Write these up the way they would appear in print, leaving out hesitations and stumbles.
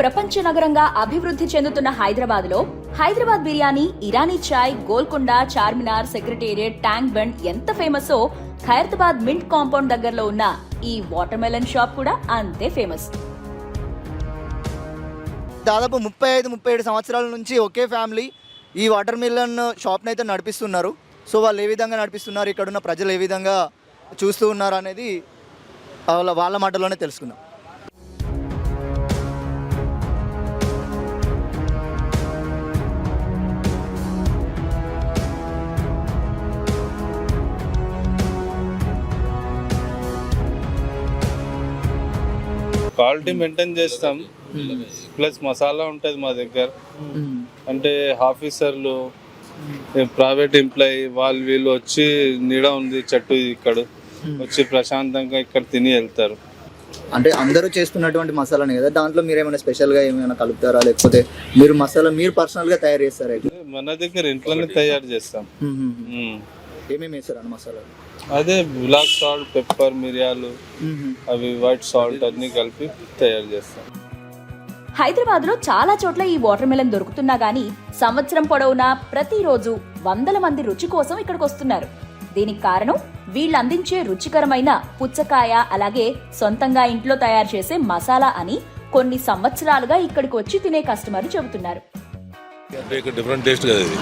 ప్రపంచ నగరంగా అభివృద్ధి చెందుతున్న హైదరాబాద్లో హైదరాబాద్ బిర్యానీ, ఇరానీ చాయ్, గోల్కొండ, చార్మినార్, సెక్రటేరియట్, ట్యాంక్ బండ్ ఎంత ఫేమసో ఖైరతాబాద్ మింట్ కాంపౌండ్ దగ్గరలో ఉన్న ఈ వాటర్ మెలన్ షాప్ కూడా అంతే ఫేమస్. దాదాపు 35-37 సంవత్సరాల నుంచి ఒకే ఫ్యామిలీ ఈ వాటర్ మిలన్ షాప్ని అయితే నడిపిస్తున్నారు. సో వాళ్ళు ఏ విధంగా నడిపిస్తున్నారు, ఇక్కడున్న ప్రజలు ఏ విధంగా చూస్తూ ఉన్నారు అనేది వాళ్ళ మాటలోనే తెలుసుకుందాం. క్వాలిటీ మెయింటైన్ చేస్తాం, ప్లస్ మసాలా ఉంటుంది మా దగ్గర. అంటే ఆఫీసర్లు, ప్రైవేట్ ఎంప్లాయీ వీళ్ళు వచ్చి నీడ ఉంది చెట్టు ఇక్కడ వచ్చి ప్రశాంతంగా ఇక్కడ తిని వెళ్తారు. అంటే అందరూ చేస్తున్నటువంటి మసాలానే కదా, దాంట్లో మీరు ఏమైనా స్పెషల్గా ఏమైనా కలుపుతారా, లేకపోతే మీరు మసాలా మీరు పర్సనల్గా తయారు చేస్తారా? మన దగ్గర ఇంట్లోనే తయారు చేస్తాం. ఏమేమి వేస్తారన్న మసాలా? అదే బ్లాక్ సాల్ట్, పెప్పర్, మిరియాలు, అవి వైట్ సాల్ట్ అన్ని కలిపి తయారు చేస్తాం. హైదరాబాద్ లో చాలా చోట్ల ఈ వాటర్ మెలన్ దొరుకుతున్నా గానీ సంవత్సరం పొడవునా ప్రతిరోజు వందల మంది రుచి కోసం ఇక్కడికి వస్తున్నారు. దీనికి కారణం వీళ్ళు అందించే రుచికరమైన పుచ్చకాయ, అలాగే సొంతంగా ఇంట్లో తయారు చేసే మసాలా అని కొన్ని సంవత్సరాలుగా ఇక్కడికి వచ్చి తినే కస్టమర్లు చెబుతున్నారు. డిఫరెంట్ టేస్ట్ కదా ఇది,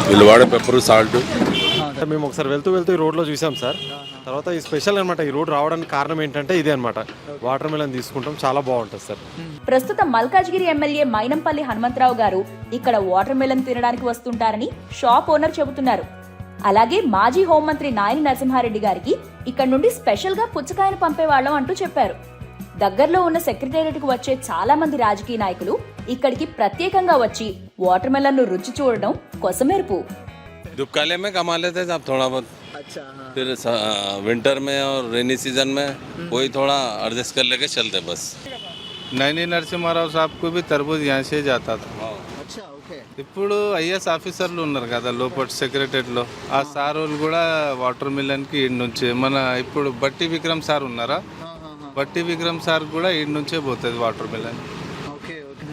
వీళ్ళు వాడే పెప్పర్, సాల్ట్. మేము ఒకసారి వెళ్తూ ఈ రోడ్లో చూసాం సార్. తర్వాత ఈ స్పెషల్ అనమాట, ఈ రోడ్ రావడానికి కారణం ఏంటంటే ఇదే అనమాట, వాటర్ మెలన్ తీసుకుంటాం, చాలా బాగుంటుంది సార్. ప్రస్తుతం మల్కాజ్గిరి ఎమ్మెల్యే మైనంపల్లి హనుమంతరావు గారు ఇక్కడ వాటర్ మెలన్ తినడానికి వస్తుంటారని షాప్ ఓనర్ చెబుతున్నారు. అలాగే మాజీ హోంమంత్రి నాయని నరసింహారెడ్డి గారికి ఇక్కడ నుండి స్పెషల్ గా పుచ్చకాయను పంపేవాళ్లం అంటూ చెప్పారు. దగ్గరలో ఉన్న సెక్రటేరియట్ కు వచ్చే చాలా మంది రాజకీయ నాయకులు ఇక్కడికి ప్రత్యేకంగా వచ్చి వాటర్ మెలన్ ను రుచి చూడడం కొసమెరుపు. दुबकाले में कमा लेते थे आप थोड़ा बहुत. अच्छा, हाँ. फिर विंटर में और रेनी सीजन में कोई थोड़ा एडजस्ट कर लेके चलते बस. నైని నరసింహారావు సాబ్కు भी तरबूज यहाँ से जाता था. अच्छा, ఓకే. ఇప్పుడు ఐఎస్ ఆఫీసర్లు ఉన్నారు కదా లోపల సెక్రటరీలో, ఆ సార్ వాళ్ళు కూడా వాటర్ మిలన్కి ఈడ్ నుంచి మన ఇప్పుడు బట్టి విక్రమ్ సార్ ఉన్నారా, బట్టి విక్రమ్ సార్ కూడా ఈడ్ నుంచే పోతుంది వాటర్ మిలన్.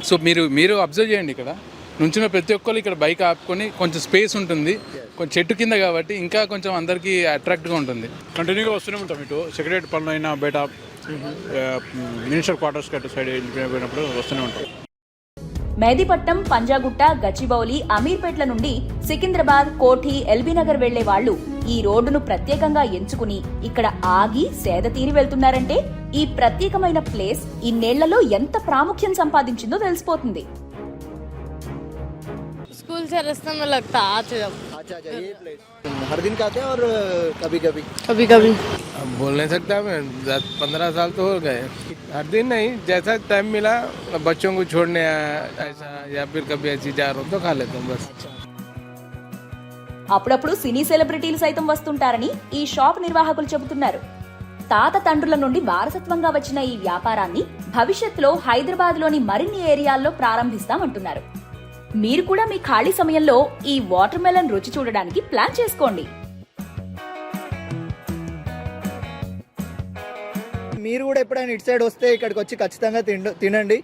సో మీరు అబ్జర్వ్ చేయండి, ఇక్కడ నుంచిన ప్రతి ఒక్కరు ఇక్కడ బైక్ ఆపుకొని, కొంచెం స్పేస్ ఉంటుంది, కొంచెం చెట్టు కింద కాబట్టి ఇంకా కొంచెం అందరికీ అట్రాక్ట్గా ఉంటుంది. కంటిన్యూగా వస్తూనే ఉంటాం ఇటు సెక్రటరీ పనులు అయినా బయట మినిస్టర్ క్వార్టర్స్ అటు సైడ్ వెళ్ళిపోయినప్పుడు వస్తూనే ఉంటాం. మెహదీపట్నం, పంజాగుట్ట, గచ్చిబౌలి, అమీర్పేట్ల నుండి సికింద్రాబాద్, కోఠి, ఎల్బీ నగర్ వెళ్లే వాళ్లు ఈ రోడ్డును ప్రత్యేకంగా ఎంచుకుని ఇక్కడ ఆగి సేద తీరి వెళ్తున్నారంటే ఈ ప్రత్యేకమైన ప్లేస్ ఇన్నేళ్లలో ఎంత ప్రాముఖ్యం సంపాదించిందో తెలిసిపోతుంది. स्कूल से रास्ते में लगता आते जब. अच्छा, ये प्लेस हर दिन का आते हैं और कभी कभी अब बोल नहीं सकता मैं, 10-15 साल तो हो गए. हर दिन नहीं, जैसा टाइम मिला बच्चों को छोड़ने ऐसा, या फिर कभी ऐसी जा रहा हूँ तो खा लेता हूँ बस. అప్పుడప్పుడు సినీ సెలబ్రిటీలు సైతం వస్తుంటారని ఈ షాప్ నిర్వాహకులు చెబుతున్నారు. తాత తండ్రుల నుండి వారసత్వంగా వచ్చిన ఈ వ్యాపారాన్ని భవిష్యత్తులో హైదరాబాద్ లోని మరిన్ని ఏరియాల్లో ప్రారంభిస్తామంటున్నారు. మీరు కూడా మీ ఖాళీ సమయంలో ఈ వాటర్ మెలన్ రుచి చూడడానికి ప్లాన్ చేసుకోండి. మీరు కూడా ఎప్పుడైనా ఇటు సైడ్ వస్తే ఇక్కడికి వచ్చి ఖచ్చితంగా తినండి.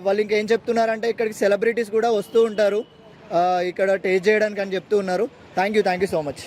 వాళ్ళు ఇంకేం చెప్తున్నారంటే ఇక్కడికి సెలబ్రిటీస్ కూడా వస్తూ ఉంటారు ఇక్కడ టేస్ట్ చేయడానికి అని చెప్తూ ఉన్నారు. Thank you so much.